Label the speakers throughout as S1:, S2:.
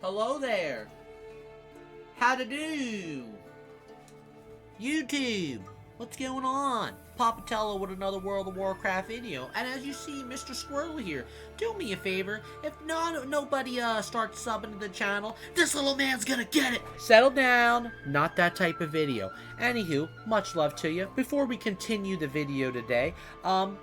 S1: Hello there. How to do? YouTube. What's going on? Papatello with another World of Warcraft video. And as you see, Mr. Squirrel here. Do me a favor. If nobody starts subbing to the channel, this little man's gonna get it. Settle down. Not that type of video. Anywho, much love to you. Before we continue the video today,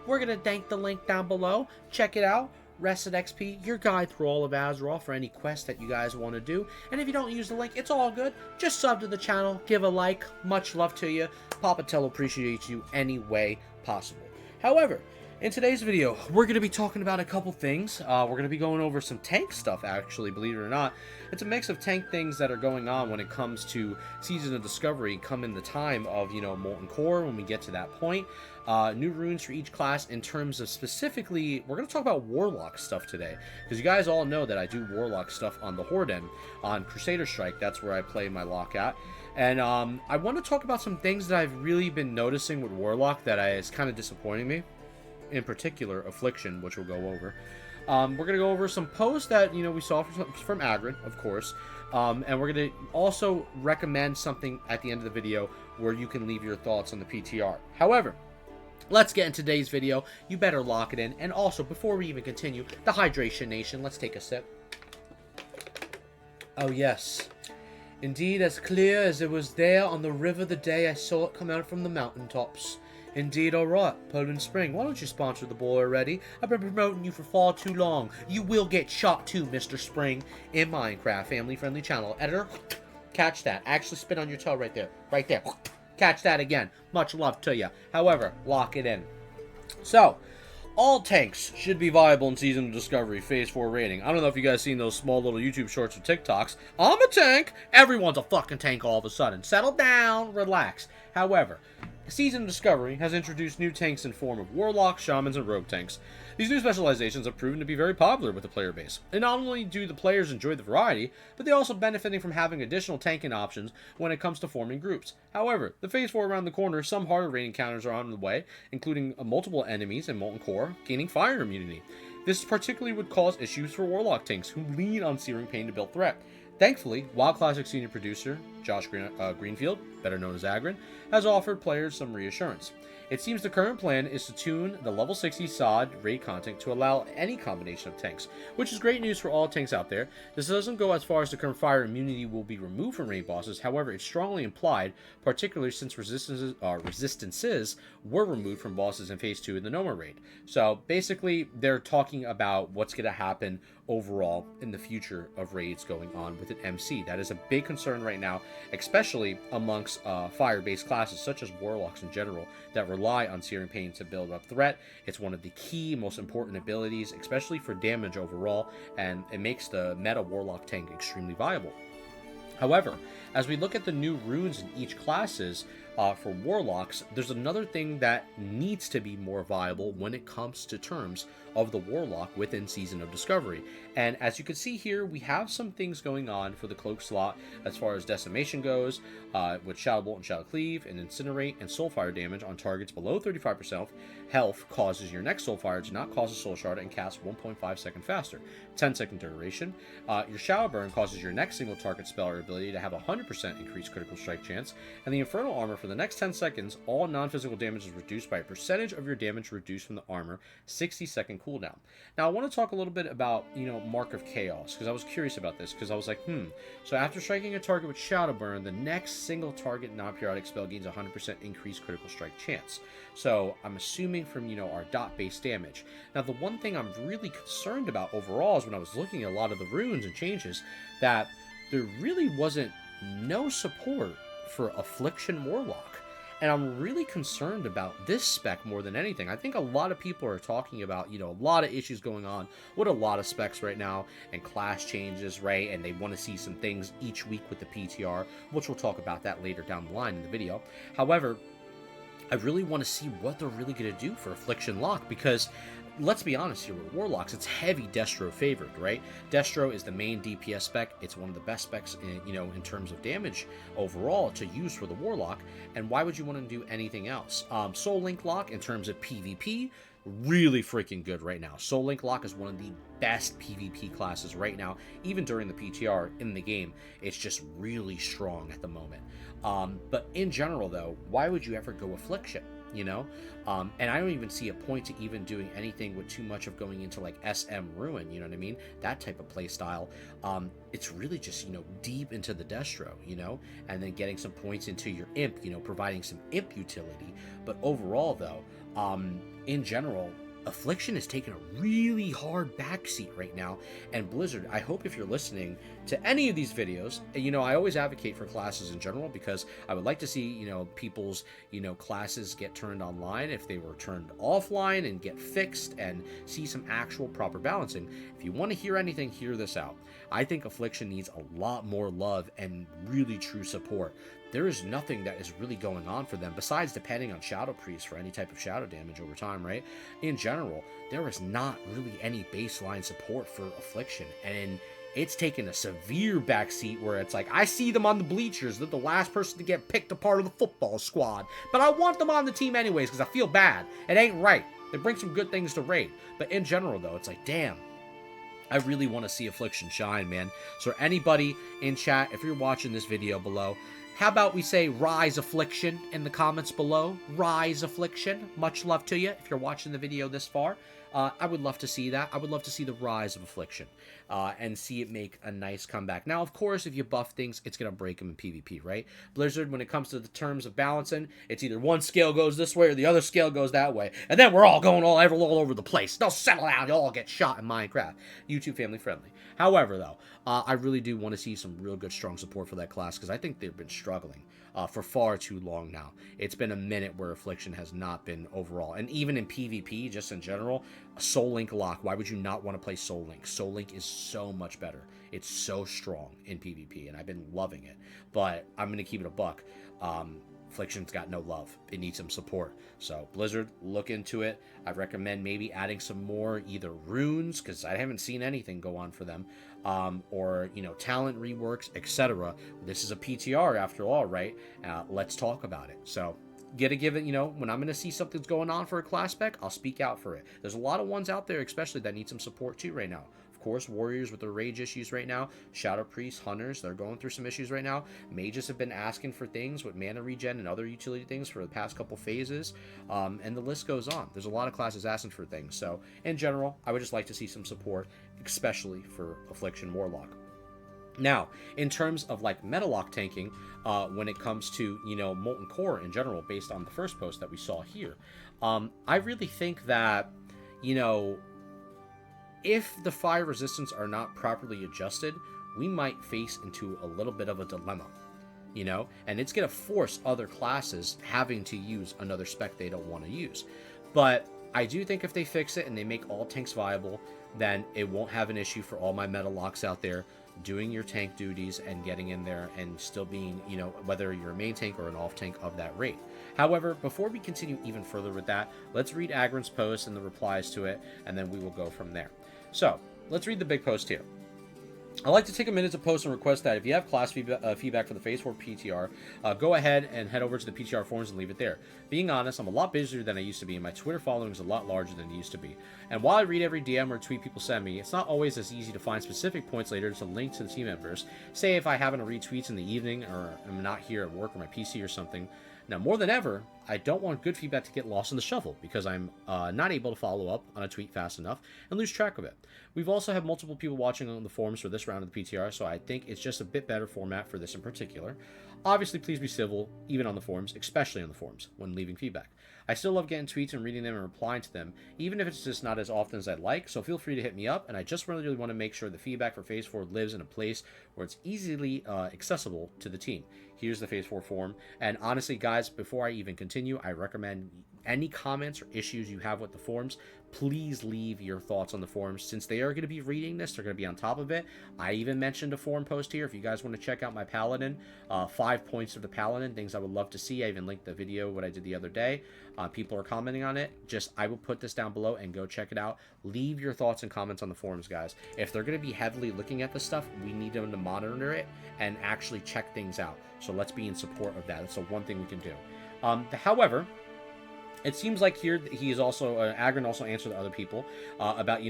S1: we're gonna thank the link down below. Check it out. Rested XP, your guide through all of Azeroth for any quest that you guys want to do. And if you don't use the link, it's all good. Just sub to the channel, give a like. Much love to you. Papatello appreciates you any way possible. However, in today's video, we're going to be talking about a couple things. We're going to be going over some tank stuff, actually, believe it or not. It's a mix of tank things that are going on when it comes to Season of Discovery, come in the time of, Molten Core, when we get to that point. New runes for each class in terms of specifically, we're going to talk about Warlock stuff today. Because you guys all know that I do Warlock stuff on the Horde on Crusader Strike. That's where I play my lock at. And I want to talk about some things that I've really been noticing with Warlock that is kind of disappointing me. In particular, Affliction, which we'll go over. We're going to go over some posts that, we saw from Aggrend, of course. And we're going to also recommend something at the end of the video where you can leave your thoughts on the PTR. However, let's get into today's video. You better lock it in. And also, before we even continue, the Hydration Nation. Let's take a sip. Oh, yes. Indeed, as clear as it was there on the river the day I saw it come out from the mountaintops. Indeed, alright, Poland Spring, why don't you sponsor the boy already? I've been promoting you for far too long. You will get shot too, Mr. Spring, in Minecraft, family-friendly channel. Editor, catch that. Actually spit on your toe right there. Right there. Catch that again. Much love to you. However, lock it in. So, all tanks should be viable in Season of Discovery, Phase 4 rating. I don't know if you guys seen those small little YouTube shorts or TikToks. I'm a tank. Everyone's a fucking tank all of a sudden. Settle down. Relax. However, Season of Discovery has introduced new tanks in form of Warlock, Shamans, and Rogue tanks. These new specializations have proven to be very popular with the player base. And not only do the players enjoy the variety, but they're also benefiting from having additional tanking options when it comes to forming groups. However, the Phase 4 around the corner, some harder raid encounters are on the way, including multiple enemies in Molten Core gaining fire immunity. This particularly would cause issues for Warlock tanks, who lean on Searing Pain to build threat. Thankfully, WoW Classic senior producer Josh Greenfield, better known as Aggrend, has offered players some reassurance. It seems the current plan is to tune the level 60 SOD raid content to allow any combination of tanks, which is great news for all tanks out there. This doesn't go as far as the current fire immunity will be removed from raid bosses, however, it's strongly implied, particularly since resistances were removed from bosses in Phase 2 in the Noma raid. So basically, they're talking about what's going to happen overall in the future of raids going on with an MC. That is a big concern right now, especially amongst fire-based classes such as Warlocks in general that rely on Searing Pain to build up threat. It's one of the key, most important abilities, especially for damage overall, and it makes the meta Warlock tank extremely viable. However, as we look at the new runes in each classes for Warlocks, there's another thing that needs to be more viable when it comes to terms of the Warlock within Season of Discovery. And as you can see here, we have some things going on for the Cloak slot as far as Decimation goes, with Shadow Bolt and Shadow Cleave, and Incinerate and Soulfire damage on targets below 35% health causes your next Soulfire to not cause a Soul Shard and cast 1.5 seconds faster. 10-second duration. Your Shadow Burn causes your next single target spell or ability to have a 100% increased critical strike chance, and the Infernal Armor for the next 10 seconds, all non-physical damage is reduced by a percentage of your damage reduced from the armor, 60-second cooldown. Now, I want to talk a little bit about, Mark of Chaos, because I was curious about this, because I was like, so after striking a target with Shadow Burn, the next single target non-periodic spell gains 100% increased critical strike chance. So, I'm assuming from, our dot-based damage. Now, the one thing I'm really concerned about overall is when I was looking at a lot of the runes and changes, that there really wasn't no support for Affliction Warlock. And I'm really concerned about this spec more than anything. I think a lot of people are talking about, a lot of issues going on with a lot of specs right now and class changes, right? And they want to see some things each week with the PTR, which we'll talk about that later down the line in the video. However, I really want to see what they're really going to do for Affliction Lock, because let's be honest here, with Warlocks, it's heavy Destro favored, right? Destro is the main DPS spec. It's one of the best specs, in terms of damage overall to use for the Warlock. And why would you want to do anything else? Soul Link Lock in terms of PvP, really freaking good right now. Soul Link Lock is one of the best PvP classes right now, even during the PTR in the game. It's just really strong at the moment. But in general, though, why would you ever go Affliction? You know, and I don't even see a point to even doing anything with too much of going into like SM Ruin, you know what I mean, that type of play style. It's really just, you know, deep into the Destro, you know, and then getting some points into your Imp, you know, providing some Imp utility. But overall, though, in general, Affliction is taking a really hard backseat right now. And Blizzard, I hope if you're listening to any of these videos, you know, I always advocate for classes in general because I would like to see, you know, people's, you know, classes get turned online if they were turned offline and get fixed and see some actual proper balancing. If you want to hear anything, hear this out. I think Affliction needs a lot more love and really true support. There is nothing that is really going on for them besides depending on Shadow Priest for any type of shadow damage over time, right? In general, there is not really any baseline support for Affliction, and it's taken a severe backseat where it's like, I see them on the bleachers. They're the last person to get picked apart of the football squad, but I want them on the team anyways because I feel bad. It ain't right. They bring some good things to raid, but in general, though, it's like, damn. I really want to see Affliction shine, man. So anybody in chat, if you're watching this video below, how about we say Rise Affliction in the comments below? Rise Affliction. Much love to you if you're watching the video this far. I would love to see that. I would love to see the rise of Affliction and see it make a nice comeback. Now, of course, if you buff things, it's going to break them in PvP, right? Blizzard, when it comes to the terms of balancing, it's either one scale goes this way or the other scale goes that way. And then we're all going all over the place. They'll settle down. You'll all get shot in Minecraft. YouTube family friendly. However, though, I really do want to see some real good, strong support for that class because I think they've been struggling for far too long now. It's been a minute where Affliction has not been overall. And even in PvP, just in general, Soul Link Lock, why would you not want to play Soul Link? Soul Link is so much better. It's so strong in PvP, and I've been loving it. But I'm going to keep it a buck. Affliction's got no love. It needs some support. So, Blizzard, look into it. I recommend maybe adding some more either runes, because I haven't seen anything go on for them, or, you know, talent reworks, etc. This is a PTR after all, right? Let's talk about it. So, gotta give it, you know, when I'm going to see something's going on for a class spec, I'll speak out for it. There's a lot of ones out there, especially that need some support too right now. Of course, warriors with their rage issues right now, shadow priests, hunters, they're going through some issues right now. Mages have been asking for things with mana regen and other utility things for the past couple phases, and the list goes on. There's a lot of classes asking for things. So in general, I would just like to see some support, especially for Affliction Warlock. Now, in terms of like meta lock tanking, when it comes to, you know, Molten Core in general, based on the first post that we saw here, I really think that, you know, if the fire resistance are not properly adjusted, we might face into a little bit of a dilemma, you know, and it's going to force other classes having to use another spec they don't want to use. But I do think if they fix it and they make all tanks viable, then it won't have an issue for all my meta locks out there doing your tank duties and getting in there and still being, you know, whether you're a main tank or an off tank of that raid. However, before we continue even further with that, let's read Aggrend's post and the replies to it, and then we will go from there. So, let's read the big post here. I'd like to take a minute to post and request that if you have class feedback for the Phase 4 PTR, go ahead and head over to the PTR forums and leave it there. Being honest, I'm a lot busier than I used to be, and my Twitter following is a lot larger than it used to be. And while I read every DM or tweet people send me, it's not always as easy to find specific points later to link to the team members. Say if I happen to read tweets in the evening, or I'm not here at work or my PC or something. Now, more than ever, I don't want good feedback to get lost in the shuffle because I'm not able to follow up on a tweet fast enough and lose track of it. We've also had multiple people watching on the forums for this round of the PTR, so I think it's just a bit better format for this in particular. Obviously, please be civil, even on the forums, especially on the forums, when leaving feedback. I still love getting tweets and reading them and replying to them, even if it's just not as often as I'd like, so feel free to hit me up, and I just really want to make sure the feedback for Phase 4 lives in a place where it's easily accessible to the team. Here's the Phase 4 forum, and honestly, guys, before I even continue, I recommend any comments or issues you have with the forums, please leave your thoughts on the forums. Since they are going to be reading this, they're going to be on top of it. I even mentioned a forum post here. If you guys want to check out my Paladin, 5 points of the Paladin, things I would love to see. I even linked the video, what I did the other day. People are commenting on it. I will put this down below and go check it out. Leave your thoughts and comments on the forums, guys. If they're going to be heavily looking at this stuff, we need them to monitor it and actually check things out. So let's be in support of that. That's the one thing we can do. However, It seems like here he is also Aggrend also answered other people about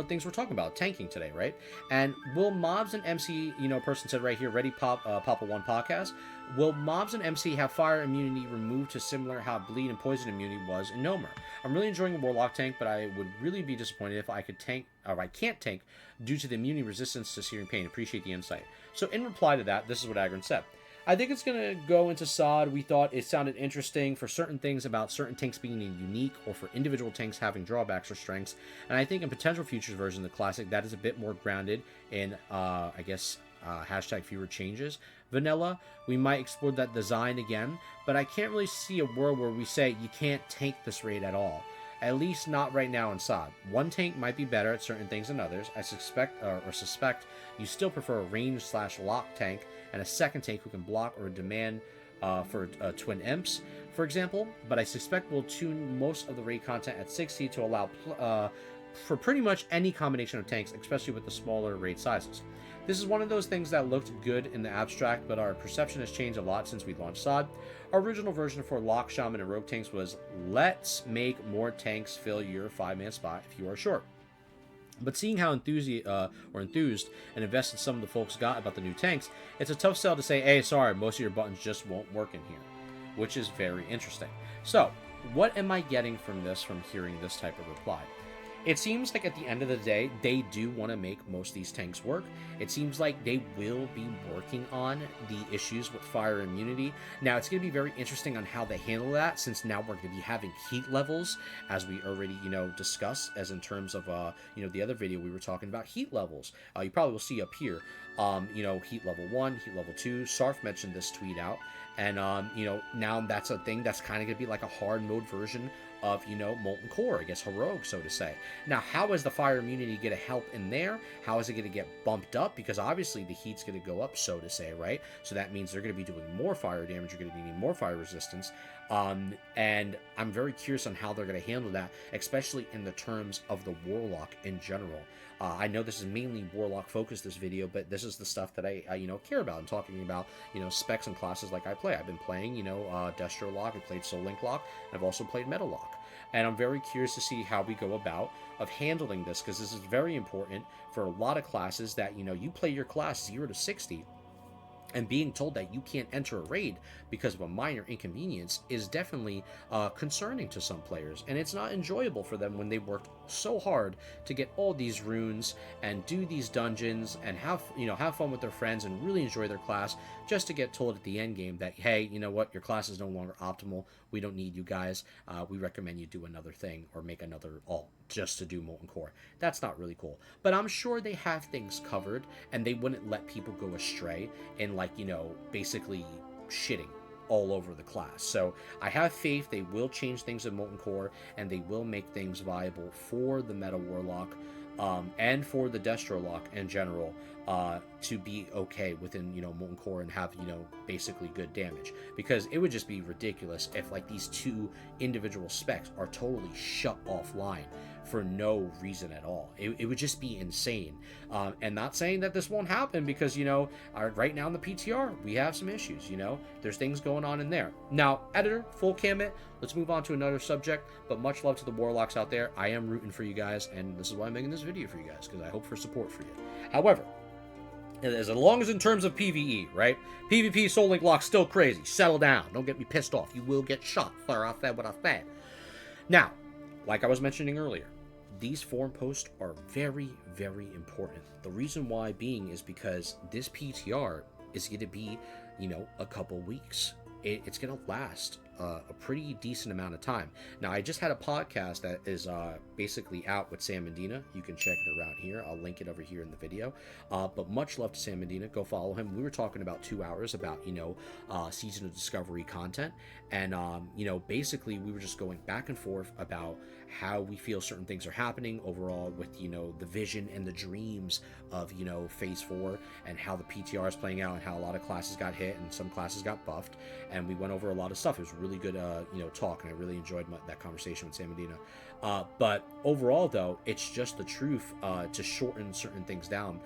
S1: things we're talking about tanking today, right? And will mobs and MC person said right here, ready Papa One podcast. Will mobs and MC have fire immunity removed to similar how bleed and poison immunity was in Nomer? I'm really enjoying a Warlock tank, but I would really be disappointed if I could tank or I can't tank due to the immunity resistance to searing pain. Appreciate the insight. So in reply to that, this is what Aggrend said. I think it's going to go into SOD. We thought it sounded interesting for certain things about certain tanks being unique or for individual tanks having drawbacks or strengths. And I think in potential futures version of the Classic, that is a bit more grounded in, hashtag fewer changes. Vanilla, we might explore that design again, but I can't really see a world where we say you can't tank this raid at all. At least not right now in SOD. One tank might be better at certain things than others. I suspect you still prefer a range/lock tank and a second tank who can block or demand for twin imps, for example. But I suspect we'll tune most of the raid content at 60 to allow for pretty much any combination of tanks, especially with the smaller raid sizes. This is one of those things that looked good in the abstract, but our perception has changed a lot since we launched SOD. Our original version for Lock, Shaman, and Rogue tanks was, let's make more tanks fill your 5-man spot if you are short. But seeing how enthused and invested some of the folks got about the new tanks, it's a tough sell to say, hey, sorry, most of your buttons just won't work in here, which is very interesting. So, what am I getting from hearing this type of reply? It seems like at the end of the day, they do want to make most of these tanks work. It seems like they will be working on the issues with fire immunity. Now, it's going to be very interesting on how they handle that, since now we're going to be having heat levels, as we already, discussed, as in terms of, the other video we were talking about heat levels. You probably will see up here, heat level 1, heat level 2. Sarf mentioned this tweet out. And, now that's a thing that's kind of going to be like a hard mode version of, Molten Core, I guess, heroic, so to say. Now, how is the fire immunity going to help in there? How is it going to get bumped up? Because obviously the heat's going to go up, so to say, right? So that means they're going to be doing more fire damage. You're going to be needing more fire resistance. And I'm very curious on how they're going to handle that, especially in the terms of the Warlock in general. I know this is mainly Warlock focused, this video, but this is the stuff that I care about. I'm talking about, specs and classes like I play. I've been playing, Destro Lock, I played Soul Link Lock, and I've also played Metal Lock. And I'm very curious to see how we go about of handling this, because this is very important for a lot of classes that, you play your class 0 to 60, and being told that you can't enter a raid because of a minor inconvenience is definitely concerning to some players. And it's not enjoyable for them when they worked so hard to get all these runes and do these dungeons and have fun with their friends and really enjoy their class, just to get told at the end game that, hey, you know what, your class is no longer optimal. We don't need you guys. We recommend you do another thing or make another alt just to do Molten Core. That's not really cool. But I'm sure they have things covered, and they wouldn't let people go astray and basically shitting all over the class. So I have faith they will change things in Molten Core, and they will make things viable for the Meta Warlock and for the Destro Lock in general, to be okay within Molten Core and have basically good damage. Because it would just be ridiculous if these two individual specs are totally shut offline for no reason at all. It would just be insane. And not saying that this won't happen, because right now in the PTR we have some issues. There's things going on in there. Now, editor, full cam it. Let's move on to another subject. But much love to the Warlocks out there. I am rooting for you guys, and this is why I'm making this video for you guys, because I hope for support for you. However, as long as in terms of PvE, right? PvP Soul Link Lock still crazy. Settle down. Don't get me pissed off. You will get shot. I said what I said. Now, like I was mentioning earlier, these forum posts are very, very important. The reason why being is because this PTR is going to be, a couple weeks. It's going to last a pretty decent amount of time. Now, I just had a podcast that is basically out with Sam Medina. You can check it around here. I'll link it over here in the video. But much love to Sam Medina. Go follow him. We were talking about 2 hours about, Season of Discovery content. And, basically we were just going back and forth about how we feel certain things are happening overall with, the vision and the dreams of, Phase 4, and how the PTR is playing out, and how a lot of classes got hit and some classes got buffed. And we went over a lot of stuff. It was really good, talk, and I really enjoyed that conversation with Sam Medina. But overall, though, it's just the truth to shorten certain things down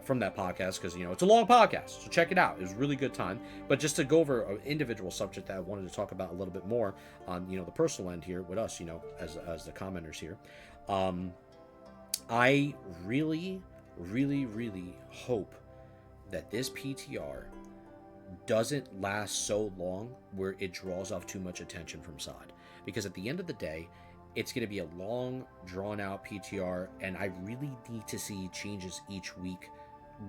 S1: from that podcast, because, it's a long podcast, so check it out. It was a really good time. But just to go over an individual subject that I wanted to talk about a little bit more on, the personal end here with us, as the commenters here. I really, really, really hope that this PTR doesn't last so long where it draws off too much attention from SOD. Because at the end of the day, it's going to be a long, drawn-out PTR, and I really need to see changes each week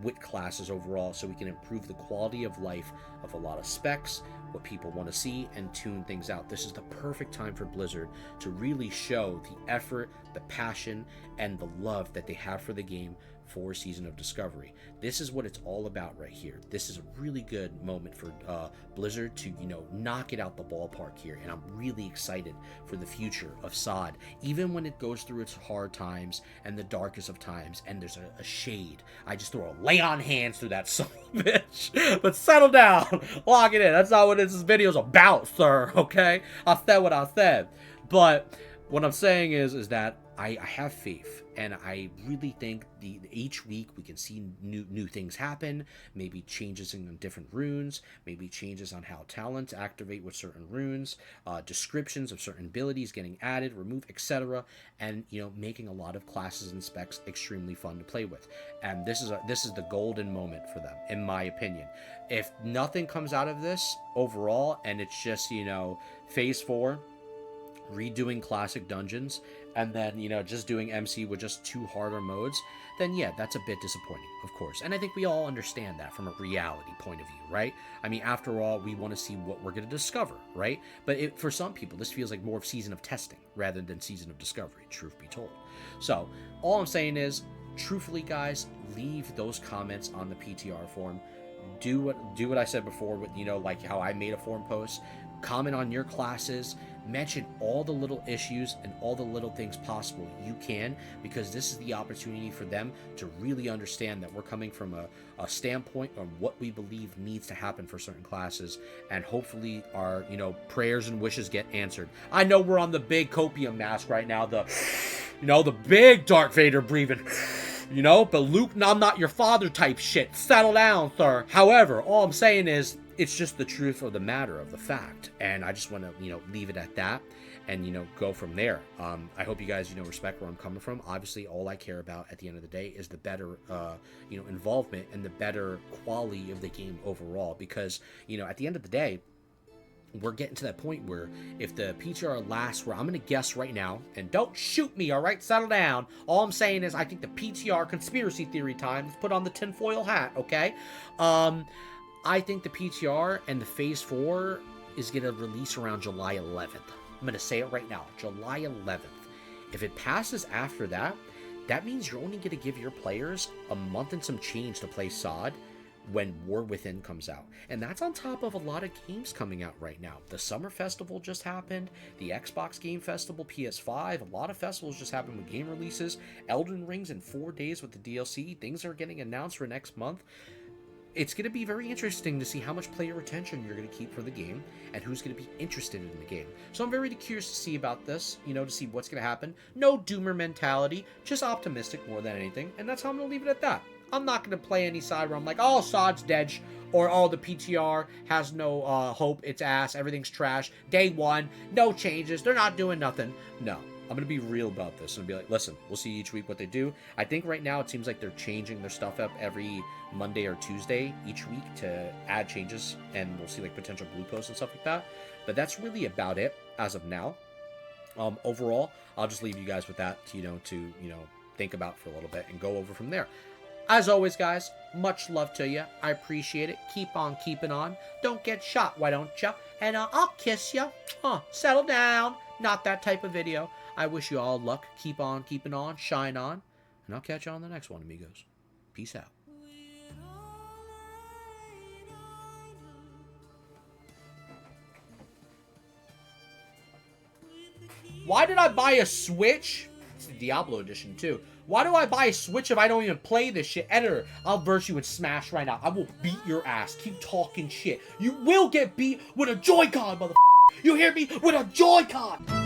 S1: with classes overall, so we can improve the quality of life of a lot of specs, what people want to see, and tune things out. This is the perfect time for Blizzard to really show the effort, the passion, and the love that they have for the game for Season of Discovery. This is what it's all about right here. This is a really good moment for Blizzard to, knock it out the ballpark here, and I'm really excited for the future of SOD, even when it goes through its hard times and the darkest of times, and there's a shade. I just throw a lay on hands through that son of a bitch. But settle down, lock it in. That's not what this video's about, sir, okay? I said what I said. But what I'm saying is that I have faith, and I really think each week we can see new things happen, maybe changes in different runes, maybe changes on how talents activate with certain runes, descriptions of certain abilities getting added, removed, etc., and making a lot of classes and specs extremely fun to play with. And this is the golden moment for them, in my opinion. If nothing comes out of this overall, and it's just phase 4, redoing classic dungeons, and then just doing MC with just 2 harder modes, then yeah, that's a bit disappointing, of course. And I think we all understand that from a reality point of view, right? I mean, after all, we want to see what we're going to discover, right? But for some people, this feels like more of Season of Testing rather than Season of Discovery, truth be told. So all I'm saying is, truthfully, guys, leave those comments on the PTR forum. Do what I said before with like how I made a forum post. Comment on your classes, mention all the little issues and all the little things possible you can, because this is the opportunity for them to really understand that we're coming from a standpoint on what we believe needs to happen for certain classes, and hopefully our prayers and wishes get answered. I know we're on the big copium mask right now, the big Darth Vader breathing, but Luke, I'm not your father type shit. Settle down, sir. However, all I'm saying is, it's just the truth of the matter, of the fact, and I just want to leave it at that, and go from there. I hope you guys respect where I'm coming from. Obviously, all I care about at the end of the day is the better involvement and the better quality of the game overall, because at the end of the day, we're getting to that point where if the PTR lasts, where I'm going to guess right now, and don't shoot me, all right? Settle down. All I'm saying is I think the PTR conspiracy theory time, let's put on the tinfoil hat, okay? I think the PTR and the Phase 4 is going to release around July 11th. I'm going to say it right now, July 11th. If it passes after that, that means you're only going to give your players a month and some change to play SOD when War Within comes out. And that's on top of a lot of games coming out right now. The Summer Festival just happened, the Xbox Game Festival, PS5, a lot of festivals just happened with game releases. Elden Ring's in 4 days with the DLC. Things are getting announced for next month. It's going to be very interesting to see how much player retention you're going to keep for the game and who's going to be interested in the game. So I'm very curious to see about this, to see what's going to happen. No doomer mentality, just optimistic more than anything. And that's how I'm going to leave it at that. I'm not going to play any side where I'm like, oh, SOD's dead, or oh, the PTR has no hope, it's ass, everything's trash, day 1, no changes, they're not doing nothing. No. I'm going to be real about this and be like, listen, we'll see each week what they do. I think right now it seems like they're changing their stuff up every Monday or Tuesday each week to add changes, and we'll see like potential blue posts and stuff like that. But that's really about it as of now. Overall, I'll just leave you guys with that to think about for a little bit and go over from there. As always, guys, much love to you. I appreciate it. Keep on keeping on. Don't get shot, why don't you? And I'll kiss you. Settle down. Not that type of video. I wish you all luck. Keep on keeping on. Shine on. And I'll catch you on the next one, amigos. Peace out. Why did I buy a Switch? It's the Diablo edition, too. Why do I buy a Switch if I don't even play this shit? Editor, I'll verse you in Smash right now. I will beat your ass. Keep talking shit. You will get beat with a Joy-Con, motherfucker. You hear me? With a Joy-Con!